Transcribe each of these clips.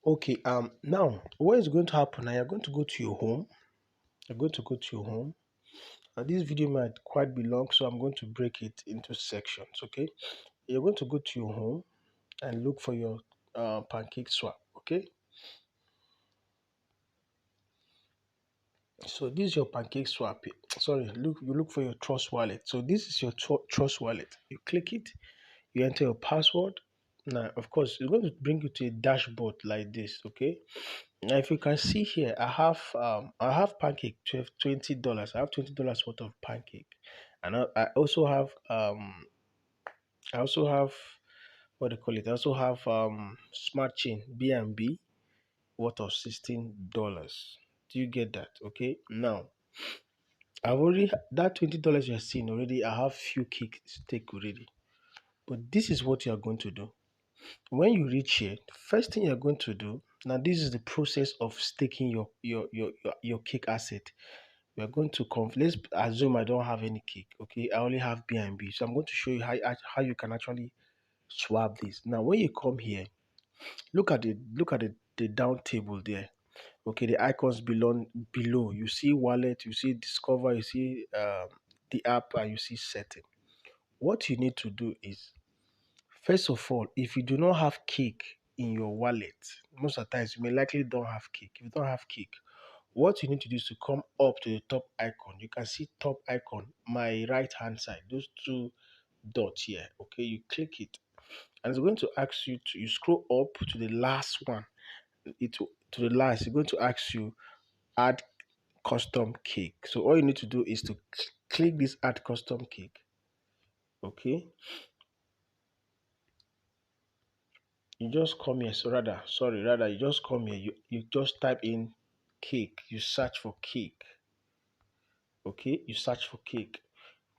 Okay, now what is going to happen now? You're going to go to your home. You're going to go to your home. This video might quite be long, so I'm going to break it into sections. Okay, you're going to go to your home and look for your Pancakeswap. Okay, so this is your Pancakeswap. Sorry, you look for your Trust wallet. So this is your Trust wallet. You click it. You enter your password. Now, of course, it's going to bring you to a dashboard like this. Okay. Now, if you can see here, I have pancake $20. I have $20 worth of pancake, and I also have I also have what do you call it? I also have smart chain BNB worth of $16. Do you get that? Okay. Now I've already that $20 you're seeing already. I have few cake stake already. But this is what you are going to do. When you reach here, first thing you're going to do, now this is the process of staking your cake asset. We are going to let's assume I don't have any cake. Okay, I only have BNB. So I'm going to show you how you can actually swap this. Now when you come here, look at the down table there. Okay, the icons below. You see wallet, you see discover, you see the app, and you see setting. What you need to do is, first of all, if you do not have cake in your wallet, most of the times you may likely don't have cake. If you don't have cake, what you need to do is to come up to the top icon. You can see top icon, my right hand side, those two dots here. Okay, you click it, and it's going to ask you to, you scroll up to the last one. To the last, it's going to ask you add custom cake. So all you need to do is to click this add custom cake. Okay, you just come here. So rather, you just come here. You just type in cake. You search for cake. Okay, you search for cake.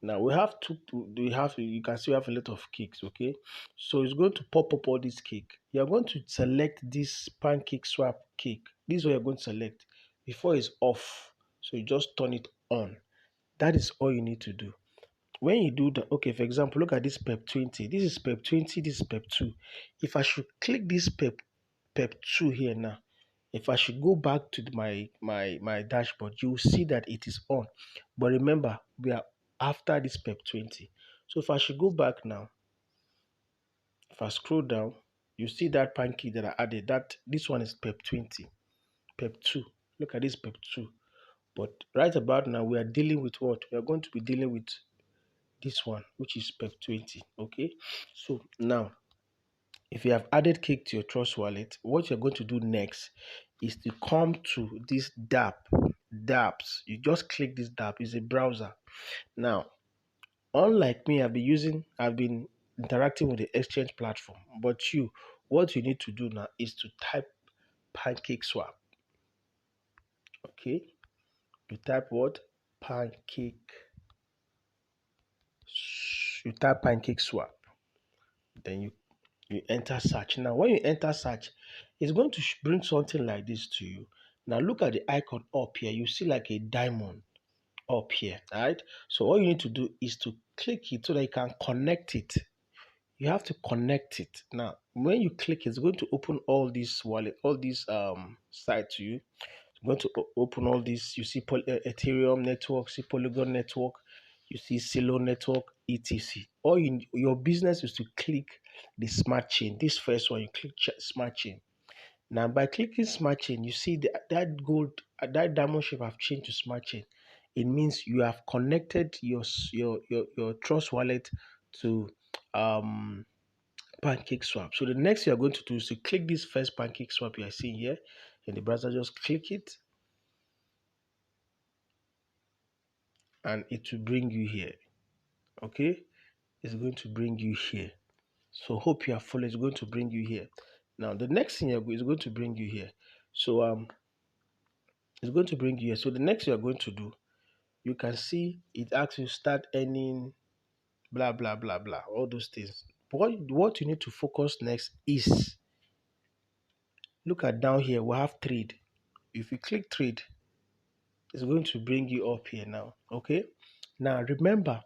Now we have you can see we have a lot of cakes. Okay, so it's going to pop up all this cake. You're going to select this Pancakeswap cake. This is what you're going to select before it's off. So you just turn it on. That is all you need to do. When you do that, okay, for example, look at this PEP 20. This is PEP 20, this is PEP 2. If I should click this PEP 2 here now, if I should go back to my dashboard, you will see that it is on. But remember, we are after this PEP 20. So if I should go back now, if I scroll down, you see that pancake that I added. This one is PEP 20, PEP 2. Look at this PEP 2. But right about now, we are dealing with what? We are going to be dealing with this one, which is PEP 20. Okay. So now, if you have added cake to your Trust wallet, what you're going to do next is to come to this dapps. You just click this dapp. It's a browser. Now, unlike me, I've been interacting with the exchange platform. But what you need to do now is to type Pancakeswap. Okay, you type what? Pancake. You type Pancakeswap. Then you enter search. Now, when you enter search, it's going to bring something like this to you. Now, look at the icon up here. You see like a diamond up here, all right? So all you need to do is to click it so that you can connect it. You have to connect it. Now, when you click, it's going to open all these wallet, all these sites to you. It's going to open all these. You see Ethereum network, see Polygon network, you see Silo network, etc. Your business is to click the smart chain. This first one, you click smart chain. Now, by clicking smart chain, you see that diamond shape have changed to smart chain. It means you have connected your Trust wallet to Pancakeswap. So the next you are going to do is to click this first Pancakeswap you are seeing here in the browser. Just click it, and it will bring you here. Okay, it's going to bring you here. So hope you are following. It's going to bring you here. Now the next thing is going to bring you here. So it's going to bring you here. So the next you are going to do, you can see it asks you start earning, blah blah blah blah, all those things. But what you need to focus next is, look at down here. We have trade. If you click trade, it's going to bring you up here now. Okay. Now remember,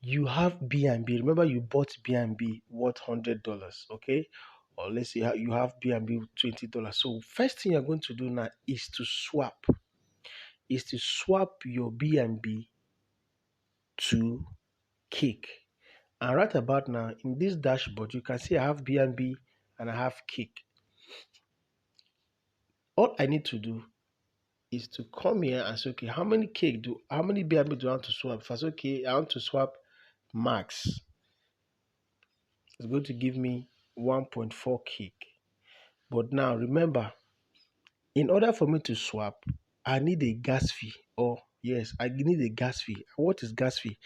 you have BNB. Remember, you bought BNB worth $100. Okay. or let's say you have BNB with $20. So first thing you're going to do now is to swap your BNB to Cake. And right about now in this dashboard, you can see I have BNB and I have Cake. All I need to do is to come here and say, okay, how many BNB do I want to swap? If I say, okay, I want to swap max, it's going to give me 1.4 Cake. But now remember, in order for me to swap, I need a gas fee. Or yes, I need a gas fee. What is gas fee?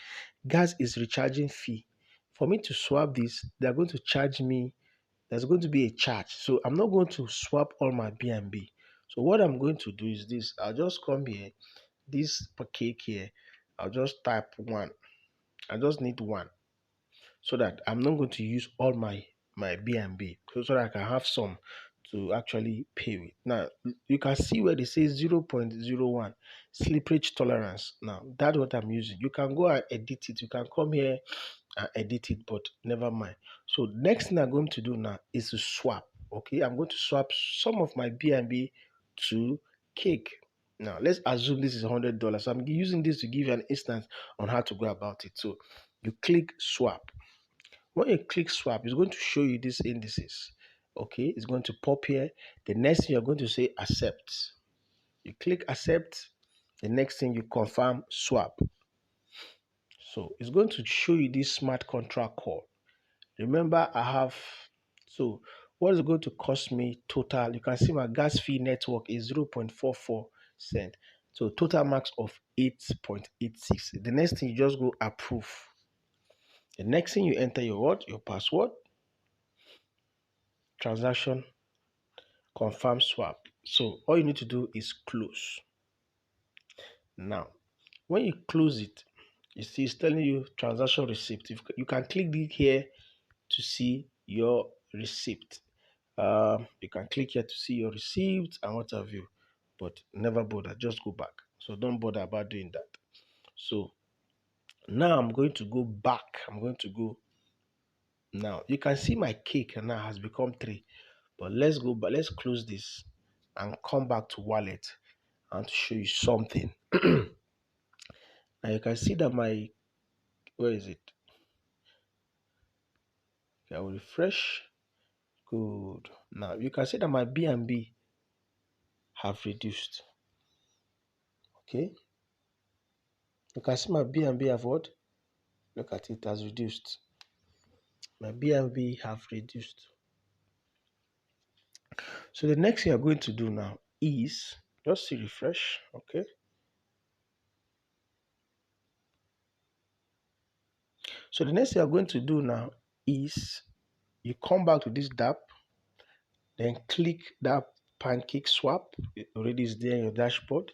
Gas is recharging fee. For me to swap this, they're going to charge me. There's going to be a charge. So I'm not going to swap all my BNB. So what I'm going to do is this. I'll just come here, this cake here. I'll just type one. I just need one, so that I'm not going to use all my BNB, so that I can have some to actually pay with. Now you can see where they say 0.01 slippage tolerance. Now that's what I'm using. You can go and edit it. You can come here and edit it, but never mind. So next thing I'm going to do now is to swap. Okay, I'm going to swap some of my BNB to Cake. Now let's assume this is $100. So I'm using this to give you an instance on how to go about it. So you click swap. When you click swap, it's going to show you these indices. Okay, it's going to pop here. The next thing you're going to say accept. You click accept. The next thing you confirm swap. So it's going to show you this smart contract call. Remember, so what is going to cost me total? You can see my gas fee network is 0.44 cent. So total max of 8.86. The next thing you just go approve. The next thing you enter your what? Your password, transaction, confirm swap. So all you need to do is close. Now, when you close it, you see it's telling you transaction receipt. You can click it here to see your receipt. You can click here to see your receipt and what have you, but never bother, just go back. So don't bother about doing that. So now I'm going to go back. I'm going to go now. You can see my cake now has become 3. But let's go back. Let's close this and come back to wallet and to show you something. Now you can see that where is it? Okay, I will refresh. Good. Now you can see that my BNB have reduced. Okay. You can see my BNB have what? Look at it, has reduced. My BNB have reduced. So the next thing you're going to do now is just see refresh. Okay. So the next thing you're going to do now is you come back to this DApp, then click that Pancakeswap. It already is there in your dashboard.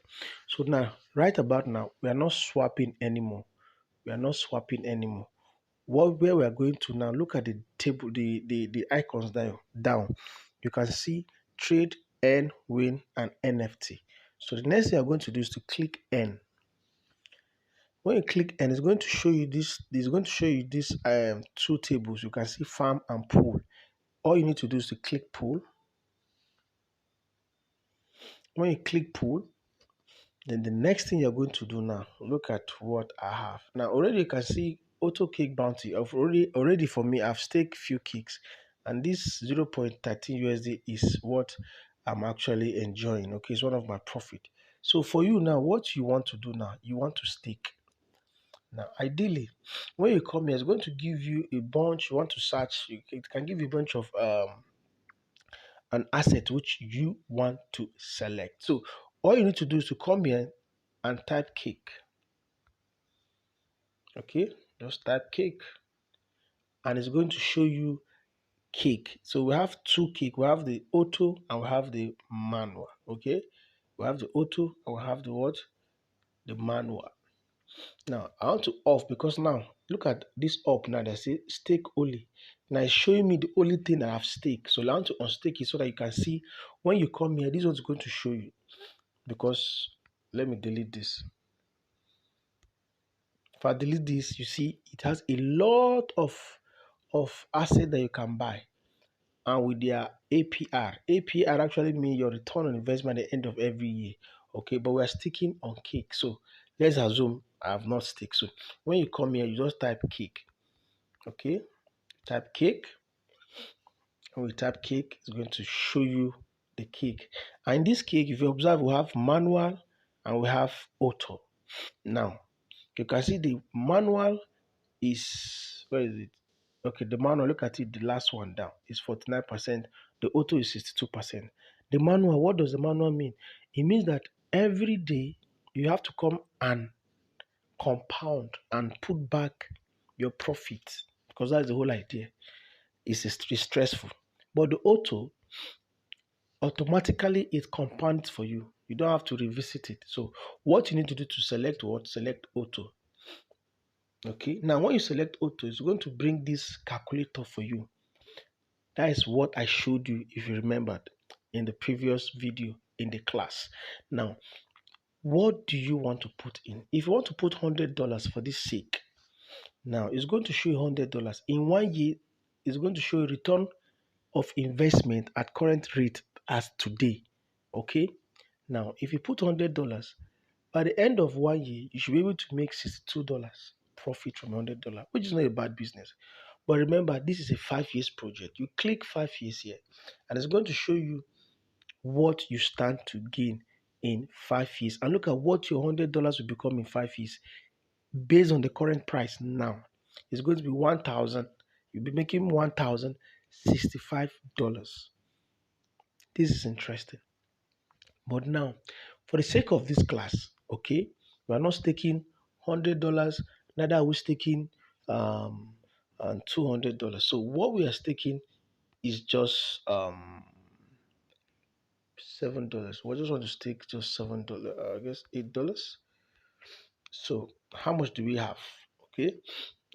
So now, right about now, we are not swapping anymore. We are not swapping anymore. Where we are going to now, look at the table, the icons down. You can see trade, earn, win, and NFT. So the next thing you're going to do is to click earn. When you click earn, it's going to show you this. It's going to show you these 2 tables. You can see farm and pool. All you need to do is to click pool. When you click pool, then the next thing you're going to do now, look at what I have. Now already you can see auto cake bounty. I've already for me, I've staked few cakes, and this 0.13 USD is what I'm actually enjoying. Okay, it's one of my profit. So for you now, what you want to do now, you want to stake. Now, ideally, when you come here, it's going to give you a bunch. You want to search, it can give you a bunch of an asset which you want to select. So all you need to do is to come here and type cake. Okay, just type cake, and it's going to show you cake. So we have 2 cake. We have the auto and we have the manual. Okay, we have the auto and we have the what? The manual. Now I want to off, because now look at this up now. They say stake only. Now it's showing me the only thing I have stake. So I want to unstake it so that you can see when you come here. This is what's going to show you. Because let me delete this. If I delete this, you see it has a lot of asset that you can buy. and with their APR. APR actually means your return on investment at the end of every year. Okay, but we are sticking on cake. So let's assume I have not stick. So when you come here, you just type cake. Okay, type cake. When we type cake, it's going to show you the cake. And in this cake, if you observe, we have manual and we have auto. Now, you can see the manual is, where is it? Okay, the manual, look at it, the last one down is 49%. The auto is 62%. The manual, what does the manual mean? It means that every day you have to come and compound and put back your profit, because that's the whole idea. It's stressful. But the auto, automatically it compounds for you. You don't have to revisit it. So what you need to do to select what? Select auto. Okay. Now when you select auto, it's going to bring this calculator for you. That is what I showed you, if you remembered, in the previous video in the class. Now, what do you want to put in? If you want to put $100 for this sake, now it's going to show you $100. In 1 year, it's going to show you return of investment at current rate as today. Okay. Now, if you put $100, by the end of 1 year, you should be able to make $62 profit from $100, which is not a bad business. But remember, this is a 5 years project. You click 5 years here, and it's going to show you what you stand to gain in 5 years. And look at what your $100 will become in 5 years based on the current price now. It's going to be 1,000. You'll be making $1,065. This is interesting. But now, for the sake of this class, okay, we are not staking $100, neither are we staking and $200. So what we are staking is just $7. We just want to stake just $7. I guess $8. So how much do we have? Okay,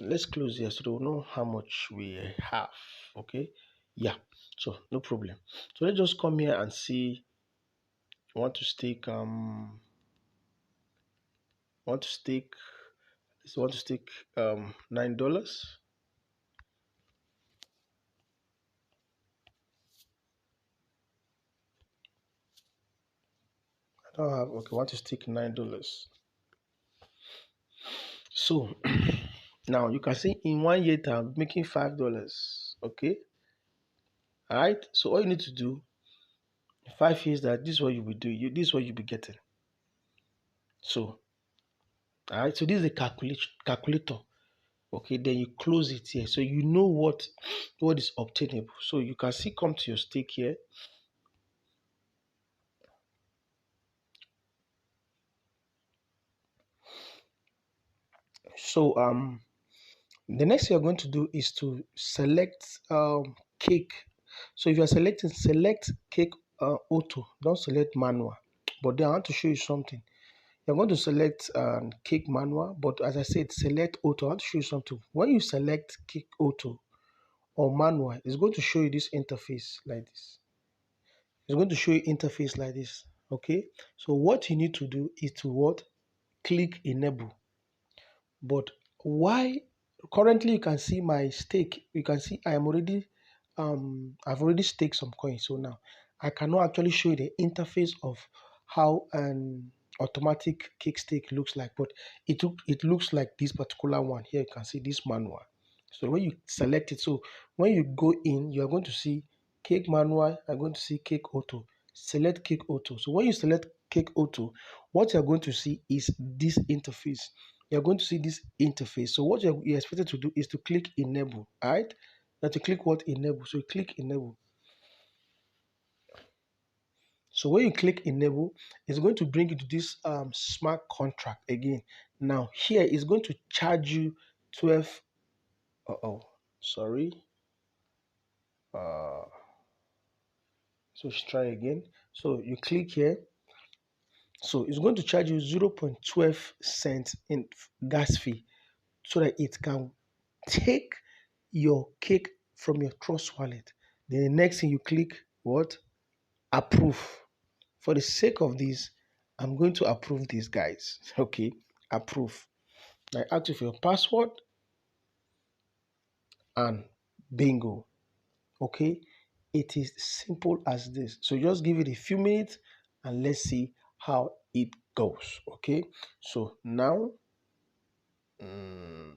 let's close here so we'll know how much we have. Okay, yeah. So no problem. So let's just come here and see. Want to stake want to stake want to stake $9. I don't have, okay, want to stake $9. So now you can see in 1 year time making $5. Okay, all right. So all you need to do in 5 years, that this is what you will do. This is what you'll be getting. So all right. So this is a calculator. Okay, then you close it here, so you know what is obtainable. So you can see, come to your stake here. So the next thing you're going to do is to select cake. So if you're selecting, select cake auto, don't select manual. But then I want to show you something. You're going to select cake manual, but as I said, select auto. I want to show you something. When you select cake auto or manual, it's going to show you this interface like this. It's going to show you interface like this. Okay. So what you need to do is to what? Click enable. But why currently you can see my stake, you can see I am already I've already staked some coins. So now I cannot actually show you the interface of how an automatic cake stake looks like, but it looks like this particular one here. You can see this manual. So when you select it, so when you go in, you are going to see cake manual, you're going to see cake auto. Select cake auto. So when you select cake auto, what you're going to see is this interface. You're going to see this interface. So what you're expected to do is to click enable. All right, now to click what? Enable. So you click enable. So when you click enable, it's going to bring you to this smart contract again. Now here it's going to charge you 12. Sorry. uh so let's try again. So you click here. So it's going to charge you 0.12 cents in gas fee, so that it can take your cake from your Trust wallet. Then the next thing you click what? Approve. For the sake of this, I'm going to approve these guys. Okay, approve. I ask you for your password and bingo. Okay, It is simple as this. So just give it a few minutes and let's see how it goes. Okay. So now, mm,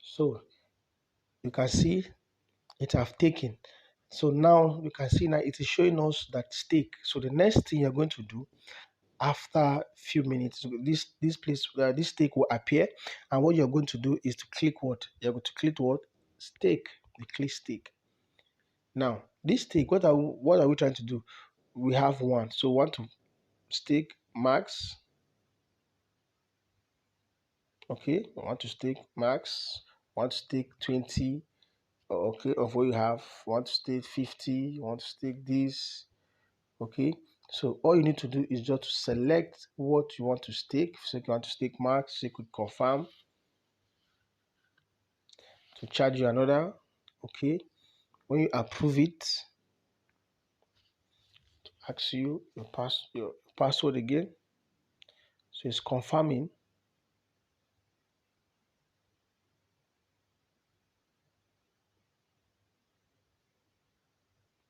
so you can see it have taken. So now you can see now it is showing us that stake. So the next thing you're going to do after few minutes, so this place this stake will appear, and what you're going to do is to click what you're going to click what stake. You click stake. Now this stake, what are we trying to do? We have one, so we want to stake max. Okay, I want to stake max. Want to stake 20. Okay, of what you have. Want to stake 50. Want to stake this. Okay, so all you need to do is just to select what you want to stake. So if you want to stake max, you could confirm to charge you another. Okay, when you approve it, ask you your password again. So it's confirming.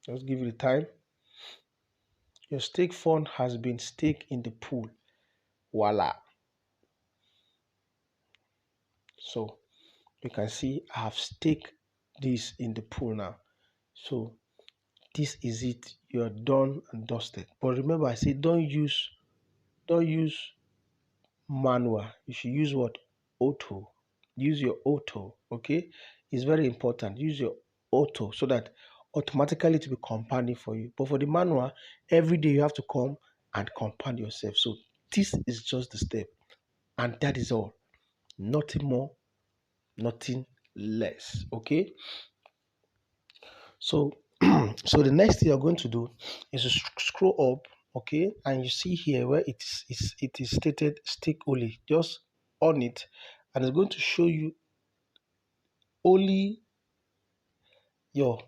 Just give it the time. Your stake fund has been staked in the pool. Voila. So you can see I have staked this in the pool now. So this is it. You are done and dusted. But remember, I say don't use manual. You should use what? Auto. Use your auto. Okay, it's very important. Use your auto so that automatically to be compounding for you. But for the manual, every day you have to come and compound yourself. So this is just the step, and that is all. Nothing more, nothing less. Okay. So so the next thing you're going to do is to scroll up, okay, and you see here where it is stated stake only. Just on it, and it's going to show you only your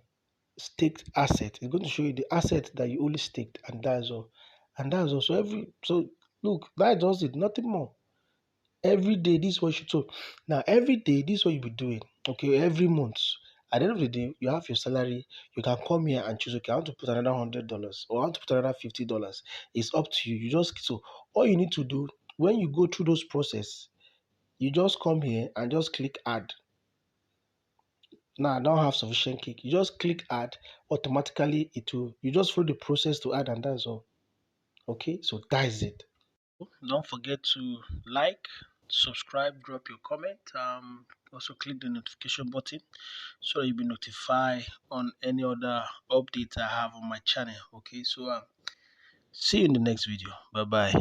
staked asset. It's going to show you the asset that you only staked, and that's all. And that's also so look, that does it, nothing more. Every day, this is what you should so now every day, this is what you'll be doing. Okay, every month. At the end of the day, you have your salary. You can come here and choose. Okay, I want to put another $100 or I want to put another $50. It's up to you. You just so all you need to do when you go through those process, you just come here and just click add. Now I don't have sufficient cake. You just click add. Automatically, it will. You just follow the process to add, and that's all. Okay, so that is it. Don't forget to like, subscribe, drop your comment. Also click the notification button so that you'll be notified on any other updates I have on my channel. Okay, so see you in the next video. Bye bye.